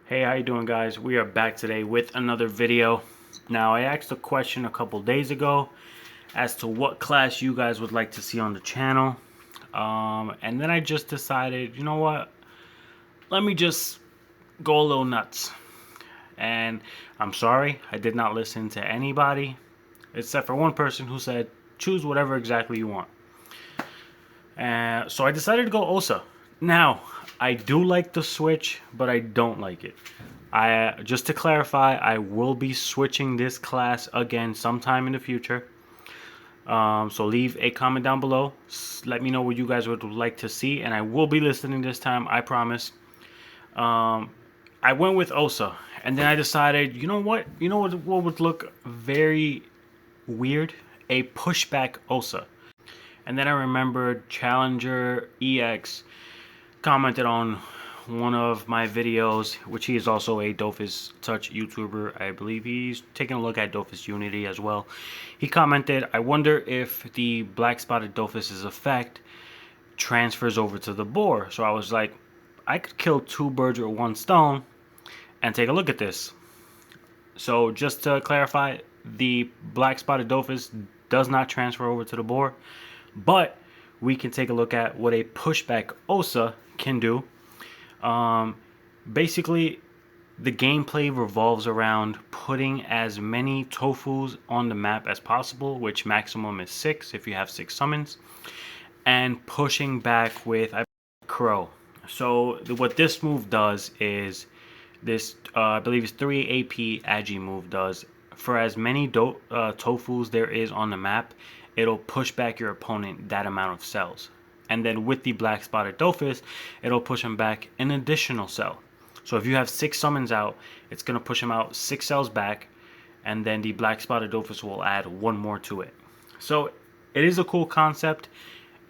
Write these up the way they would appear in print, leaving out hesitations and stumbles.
Hey, how you doing, guys? We are back today with another video. Now, I asked a question a couple days ago as to what class you guys would like to see on the channel. And then I just decided, you know what? Let me just go a little nuts. And I'm sorry, I did not listen to anybody except for one person who said, choose whatever exactly you want. So I decided to go Osa. Now, I do like the Switch, but I don't like it. Just to clarify, I will be switching this class again sometime in the future. So leave a comment down below. Let me know what you guys would like to see, and I will be listening this time. I promise. I went with Osa, and then I decided, you know what? You know what would look very weird? A pushback Osa. And then I remembered Challenger EX commented on one of my videos, which he is also a Dofus Touch YouTuber. I believe he's taking a look at Dofus Unity as well. He commented, I wonder if the black spotted Dofus's effect transfers over to the boar. So I was like, I could kill two birds with one stone and take a look at this. So just to clarify, the black spotted Dofus does not transfer over to the boar, but we can take a look at what a pushback Osa can do. Basically, the gameplay revolves around putting as many Tofus on the map as possible, which maximum is 6 if you have 6 summons, and pushing back with Crow. So what this move does is this, I believe it's 3 AP Agi move does. For as many Tofus there is on the map, it'll push back your opponent that amount of cells. And then with the black spotted Dofus, it'll push him back an additional cell. So if you have 6 summons out, it's going to push him out 6 cells back, and then the black spotted Dofus will add 1 more to it. So it is a cool concept.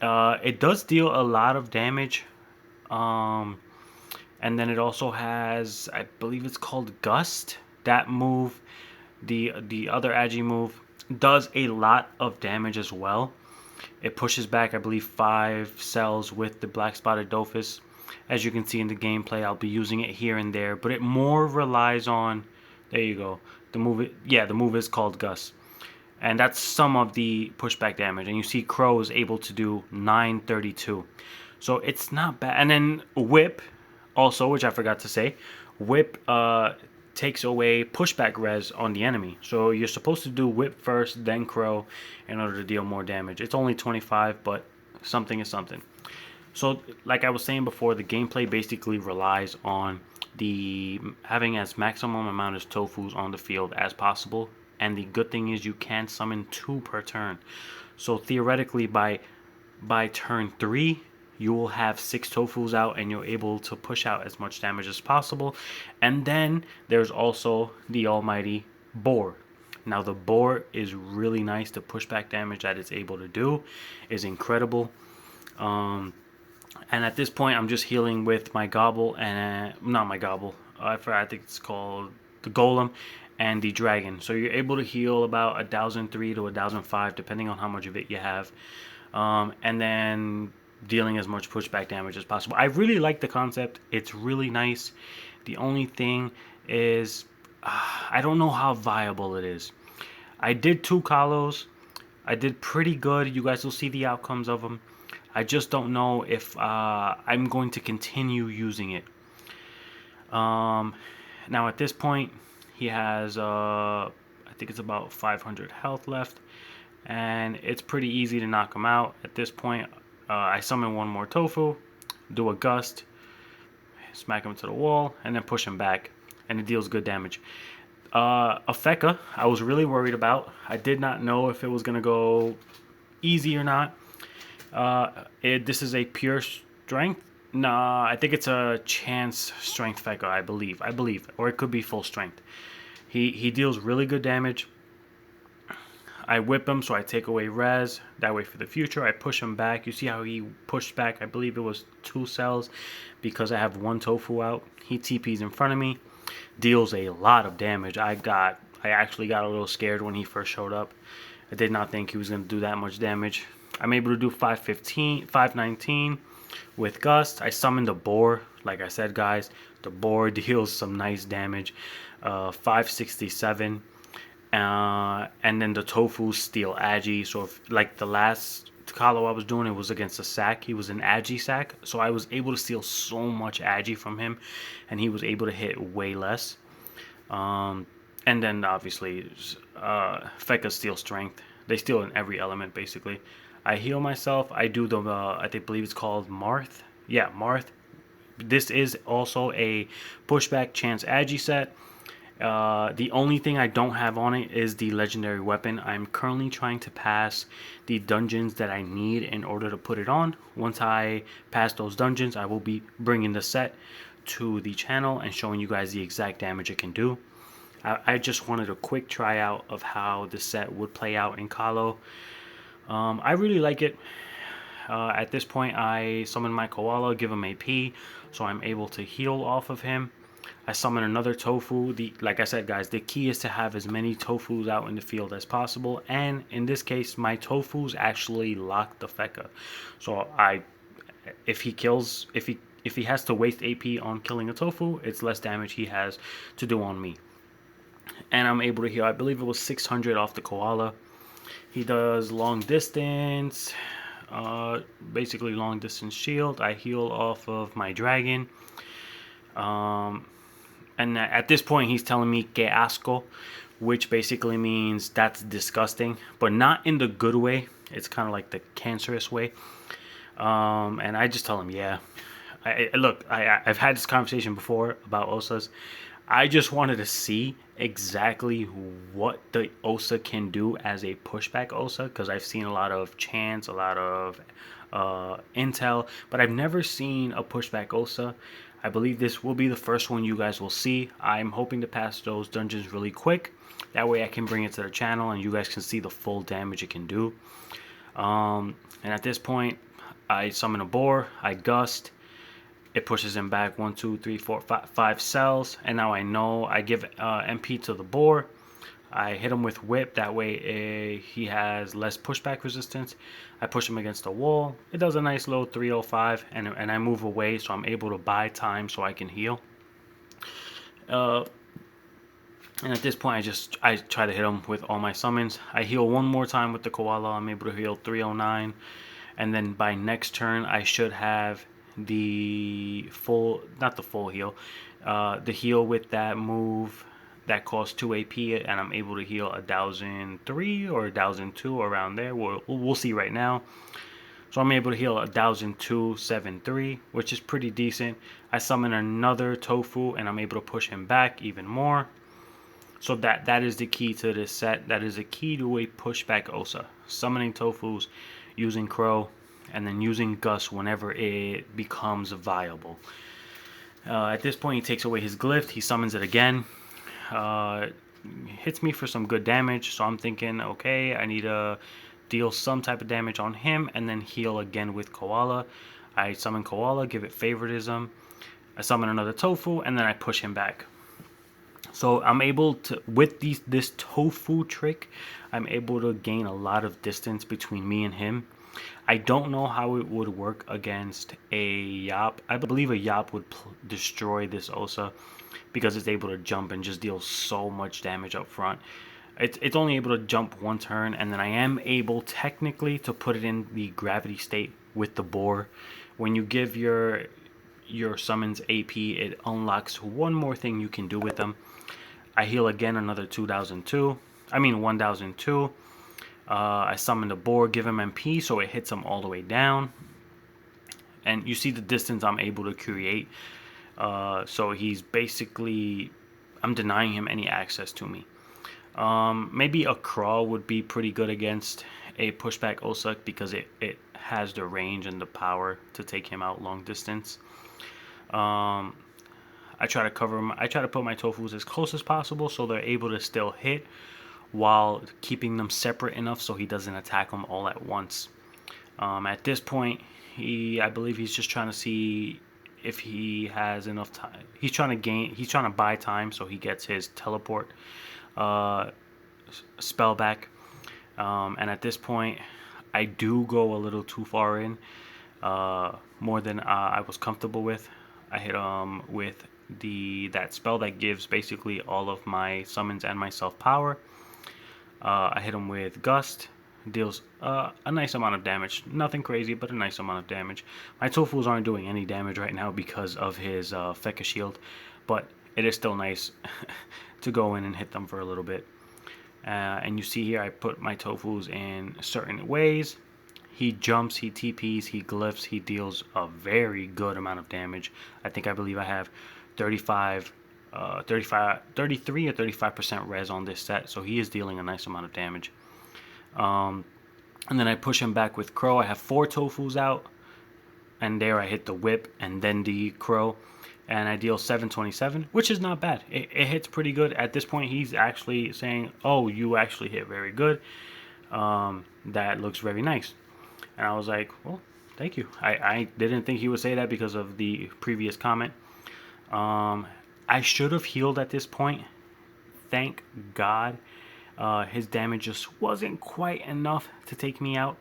It does deal a lot of damage. And then it also has, I believe it's called Gust. That move, the other Agi move, does a lot of damage as well. It pushes back, I believe, 5 cells with the black spotted Dofus. As you can see in the gameplay, I'll be using it here and there, but it more relies on, there you go, the move is called Gus. And that's some of the pushback damage. And you see Crow is able to do 932. So it's not bad. And then Whip, also, which I forgot to say, Whip takes away pushback res on the enemy. So you're supposed to do Whip first, then Crow, in order to deal more damage. It's only 25, but something is something. So like I was saying before, the gameplay basically relies on the having as maximum amount of Tofus on the field as possible. And the good thing is you can summon 2 per turn. So theoretically by turn 3, you will have 6 Tofus out and you're able to push out as much damage as possible. And then there's also the almighty boar. Now the boar is really nice. The pushback damage that it's able to do is incredible. And at this point I'm just healing with my gobble and not my gobble. I think it's called the golem and the dragon. So you're able to heal about 1,003 to 1,005 depending on how much of it you have. And then dealing as much pushback damage as possible. I really like the concept. It's really nice. The only thing is I don't know how viable it is. I did 2 Kalos. I did pretty good. You guys will see the outcomes of them. I just don't know if I'm going to continue using it. Now at this point he has I think it's about 500 health left, and it's pretty easy to knock him out at this point. I summon 1 more Tofu, do a Gust, smack him to the wall, and then push him back, and it deals good damage. Afeka, I was really worried about. I did not know if it was going to go easy or not. This is a pure strength. Nah, I think it's a chance strength Feka, I believe, or it could be full strength. He deals really good damage. I whip him, so I take away res. That way for the future, I push him back. You see how he pushed back, I believe it was 2 cells because I have 1 Tofu out. He TPs in front of me, deals a lot of damage. I actually got a little scared when he first showed up. I did not think he was going to do that much damage. I'm able to do 519 with Gust. I summoned a boar, like I said, guys. The boar deals some nice damage, 567. And then the tofu steal agi. So if, like the last Kalo I was doing, it was against a sack. He was an agi sack, so I was able to steal so much agi from him, and he was able to hit way less. And then obviously, Feka steal strength. They steal in every element basically. I heal myself. I do the believe it's called Marth. Yeah, Marth. This is also a pushback chance agi set. The only thing I don't have on it is the legendary weapon. I'm currently trying to pass the dungeons that I need in order to put it on. Once I pass those dungeons, I will be bringing the set to the channel and showing you guys the exact damage it can do. I just wanted a quick tryout of how the set would play out in Kalo. I really like it. At this point, I summon my koala, give him AP, so I'm able to heal off of him. I summon another tofu. Like I said, guys, the key is to have as many tofus out in the field as possible. And in this case, my tofus actually lock the Feka. So if he has to waste AP on killing a tofu, it's less damage he has to do on me. And I'm able to heal. I believe it was 600 off the koala. He does long distance, basically long distance shield. I heal off of my dragon. And at this point, he's telling me que asco, which basically means that's disgusting, but not in the good way. It's kind of like the cancerous way. And I just tell him, yeah. I've had this conversation before about Osas. I just wanted to see exactly what the Osa can do as a pushback Osa, because I've seen a lot of chants, a lot of intel, but I've never seen a pushback Osa. I believe this will be the first one you guys will see. I'm hoping to pass those dungeons really quick. That way I can bring it to the channel and you guys can see the full damage it can do. And at this point, I summon a boar, I gust. It pushes him back 1, 2, 3, 4, 5 cells. And now I know I give MP to the boar. I hit him with whip. That way he has less pushback resistance. I push him against the wall. It does a nice low 305. And I move away so I'm able to buy time so I can heal. And at this point I try to hit him with all my summons. I heal one more time with the koala. I'm able to heal 309. And then by next turn I should have the full, not the full heal, the heal with that move that costs 2 AP, and I'm able to heal 1,003 or 1,002 around there. We'll see right now. So I'm able to heal 1,273, which is pretty decent. I summon another tofu and I'm able to push him back even more. So that is the key to this set. That is the key to a pushback Osa. Summoning tofus, using Crow, and then using Gus whenever it becomes viable. At this point, he takes away his glyph. He summons it again. Hits me for some good damage. So I'm thinking, okay, I need to deal some type of damage on him and then heal again with Koala. I summon Koala, give it favoritism. I summon another tofu, and then I push him back. So I'm able to, with this tofu trick, I'm able to gain a lot of distance between me and him. I don't know how it would work against a Yop. I believe a Yop would destroy this Osa because it's able to jump and just deal so much damage up front. It's only able to jump one turn, and then I am able technically to put it in the gravity state with the boar. When you give your summons AP, it unlocks one more thing you can do with them. I heal again another 1,002. I summon the boar, give him MP, so it hits him all the way down. And you see the distance I'm able to create. So he's basically, I'm denying him any access to me. Maybe a crawl would be pretty good against a pushback Osa because it has the range and the power to take him out long distance. I try to cover him. I try to put my tofus as close as possible so they're able to still hit while keeping them separate enough so he doesn't attack them all at once. At this point, I believe he's just trying to see if he has enough time. He's trying to buy time so he gets his teleport spell back. And at this point, I do go a little too far in, more than I was comfortable with. I hit him with that spell that gives basically all of my summons and myself power. I hit him with Gust, deals a nice amount of damage. Nothing crazy, but a nice amount of damage. My Tofus aren't doing any damage right now because of his Feka Shield, but it is still nice to go in and hit them for a little bit. And you see here I put my Tofus in certain ways. He jumps, he TPs, he glyphs, he deals a very good amount of damage. I believe I have 35, 33 or 35% res on this set, so he is dealing a nice amount of damage. And then I push him back with Crow. I have 4 Tofus out, and there I hit the whip and then the Crow, and I deal 727, which is not bad. It hits pretty good. At this point, he's actually saying, oh, you actually hit very good. That looks very nice. And I was like, well, thank you. I didn't think he would say that because of the previous comment. I should have healed at this point. Thank God. His damage just wasn't quite enough to take me out.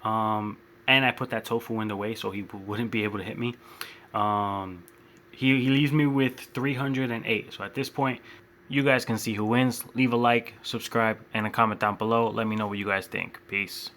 And I put that Tofu in the way so he wouldn't be able to hit me. He leaves me with 308. So at this point, you guys can see who wins. Leave a like, subscribe, and a comment down below. Let me know what you guys think. Peace.